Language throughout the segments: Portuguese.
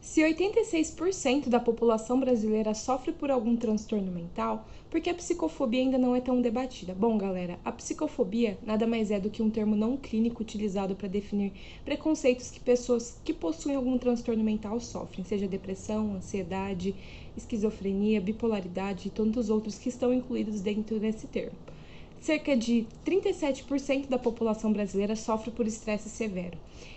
Se 86% da população brasileira sofre por algum transtorno mental, por que a psicofobia ainda não é tão debatida? Bom, galera, a psicofobia nada mais é do que um termo não clínico utilizado para definir preconceitos que pessoas que possuem algum transtorno mental sofrem, seja depressão, ansiedade, esquizofrenia, bipolaridade e tantos outros que estão incluídos dentro desse termo. Cerca de 37% da população brasileira sofre por estresse severo,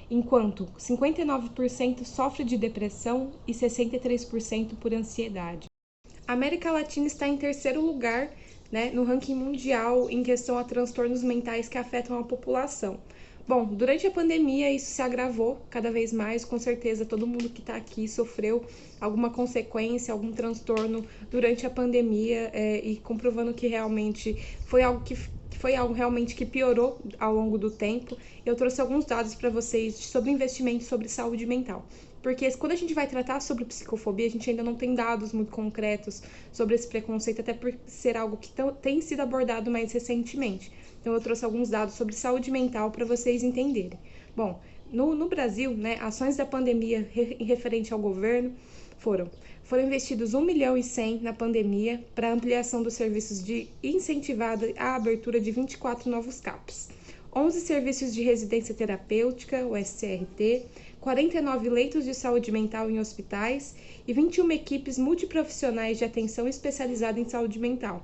enquanto 59% sofre de depressão e 63% por ansiedade. A América Latina está em terceiro lugar, né, no ranking mundial em questão a transtornos mentais que afetam a população. Bom, durante a pandemia isso se agravou cada vez mais, com certeza todo mundo que está aqui sofreu alguma consequência, algum transtorno durante a pandemia e comprovando que realmente foi algo realmente que piorou ao longo do tempo. Eu trouxe alguns dados para vocês sobre investimentos sobre saúde mental. Porque quando a gente vai tratar sobre psicofobia, a gente ainda não tem dados muito concretos sobre esse preconceito, até por ser algo que tem sido abordado mais recentemente. Então eu trouxe alguns dados sobre saúde mental para vocês entenderem. Bom, no Brasil, né, ações da pandemia em referente ao governo foram investidos 1.100.000 na pandemia para ampliação dos serviços de incentivada a abertura de 24 novos CAPs. 11 serviços de residência terapêutica, o SCRT, 49 leitos de saúde mental em hospitais e 21 equipes multiprofissionais de atenção especializada em saúde mental.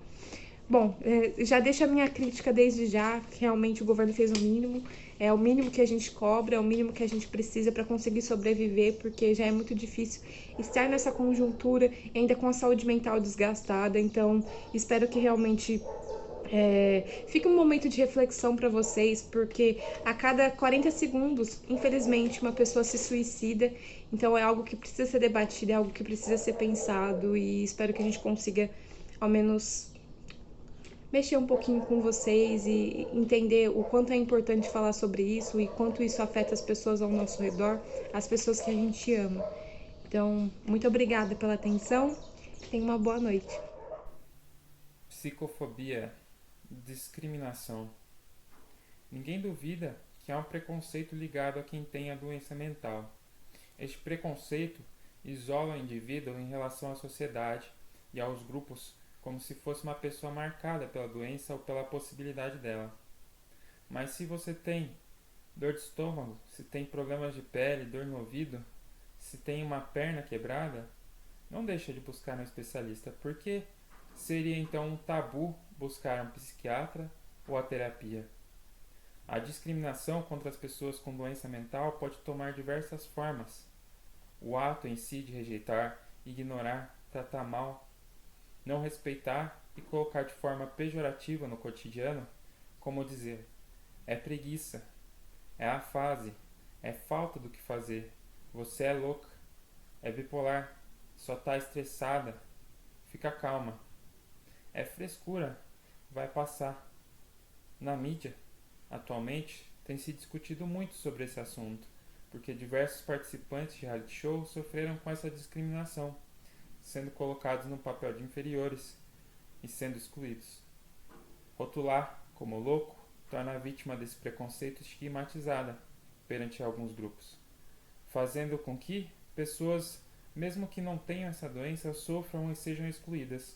Bom, já deixo a minha crítica desde já, que realmente o governo fez o mínimo, é o mínimo que a gente cobra, é o mínimo que a gente precisa para conseguir sobreviver, porque já é muito difícil estar nessa conjuntura, ainda com a saúde mental desgastada, então espero que realmente fica um momento de reflexão para vocês, porque a cada 40 segundos, infelizmente, uma pessoa se suicida. Então é algo que precisa ser debatido, é algo que precisa ser pensado e espero que a gente consiga, ao menos, mexer um pouquinho com vocês e entender o quanto é importante falar sobre isso e quanto isso afeta as pessoas ao nosso redor, as pessoas que a gente ama. Então, muito obrigada pela atenção. Tenha uma boa noite. Psicofobia, discriminação. Ninguém duvida que há um preconceito ligado a quem tem a doença mental. Este preconceito isola o indivíduo em relação à sociedade e aos grupos como se fosse uma pessoa marcada pela doença ou pela possibilidade dela. Mas se você tem dor de estômago, se tem problemas de pele, dor no ouvido, se tem uma perna quebrada, não deixa de buscar um especialista, porque seria então um tabu buscar um psiquiatra ou a terapia. A discriminação contra as pessoas com doença mental pode tomar diversas formas. O ato em si de rejeitar, ignorar, tratar mal, não respeitar e colocar de forma pejorativa no cotidiano, como dizer: é preguiça, é a fase, é falta do que fazer, você é louca, é bipolar, só tá estressada, fica calma, é frescura, vai passar. Na mídia, atualmente, tem se discutido muito sobre esse assunto, porque diversos participantes de reality show sofreram com essa discriminação, sendo colocados no papel de inferiores e sendo excluídos. Rotular como louco torna a vítima desse preconceito estigmatizada perante alguns grupos, fazendo com que pessoas, mesmo que não tenham essa doença, sofram e sejam excluídas.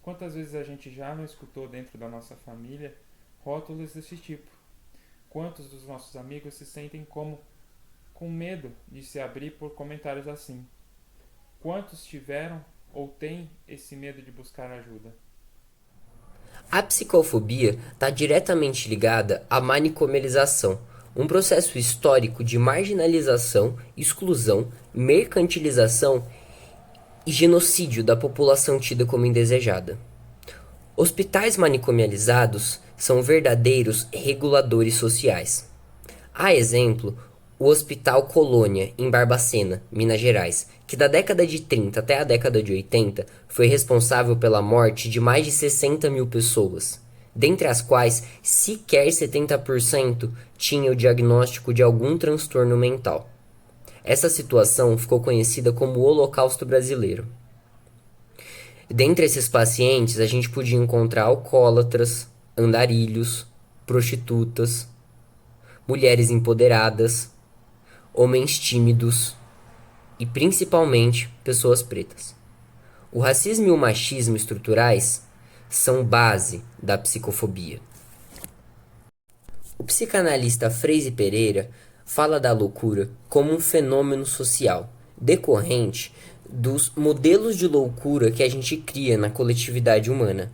Quantas vezes a gente já não escutou dentro da nossa família rótulos desse tipo? Quantos dos nossos amigos se sentem com medo de se abrir por comentários assim? Quantos tiveram ou têm esse medo de buscar ajuda? A psicofobia está diretamente ligada à manicomialização, um processo histórico de marginalização, exclusão, mercantilização e genocídio da população tida como indesejada. Hospitais manicomializados são verdadeiros reguladores sociais. Há exemplo, o Hospital Colônia, em Barbacena, Minas Gerais, que da década de 30 até a década de 80 foi responsável pela morte de mais de 60 mil pessoas, dentre as quais sequer 70% tinha o diagnóstico de algum transtorno mental. Essa situação ficou conhecida como o Holocausto Brasileiro. Dentre esses pacientes, a gente podia encontrar alcoólatras, andarilhos, prostitutas, mulheres empoderadas, homens tímidos e principalmente pessoas pretas. O racismo e o machismo estruturais são base da psicofobia. O psicanalista Freire Pereira fala da loucura como um fenômeno social decorrente dos modelos de loucura que a gente cria na coletividade humana,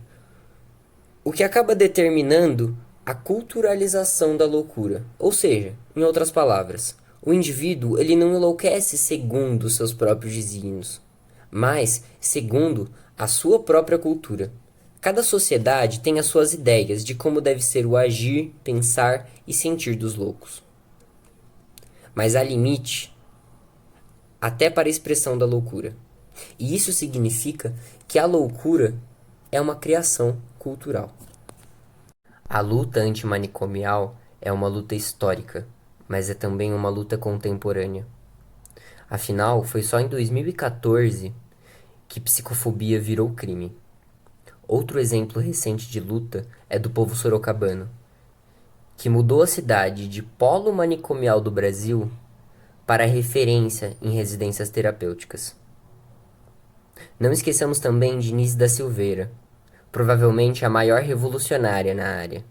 o que acaba determinando a culturalização da loucura. Ou seja, em outras palavras, o indivíduo ele não enlouquece segundo seus próprios desígnios, mas segundo a sua própria cultura. Cada sociedade tem as suas ideias de como deve ser o agir, pensar e sentir dos loucos. Mas há limite até para a expressão da loucura. E isso significa que a loucura é uma criação cultural. A luta antimanicomial é uma luta histórica, mas é também uma luta contemporânea. Afinal, foi só em 2014 que psicofobia virou crime. Outro exemplo recente de luta é do povo sorocabano, que mudou a cidade de polo manicomial do Brasil para referência em residências terapêuticas. Não esqueçamos também de Inês da Silveira, provavelmente a maior revolucionária na área,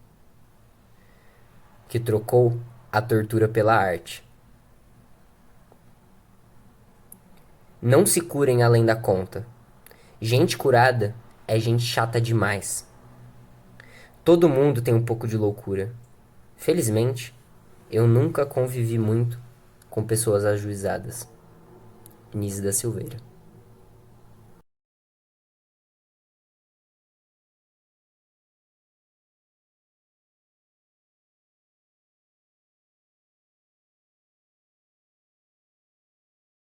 que trocou a tortura pela arte. Não se curem além da conta. Gente curada é gente chata demais. Todo mundo tem um pouco de loucura. Felizmente, eu nunca convivi muito com pessoas ajuizadas. Inês da Silveira.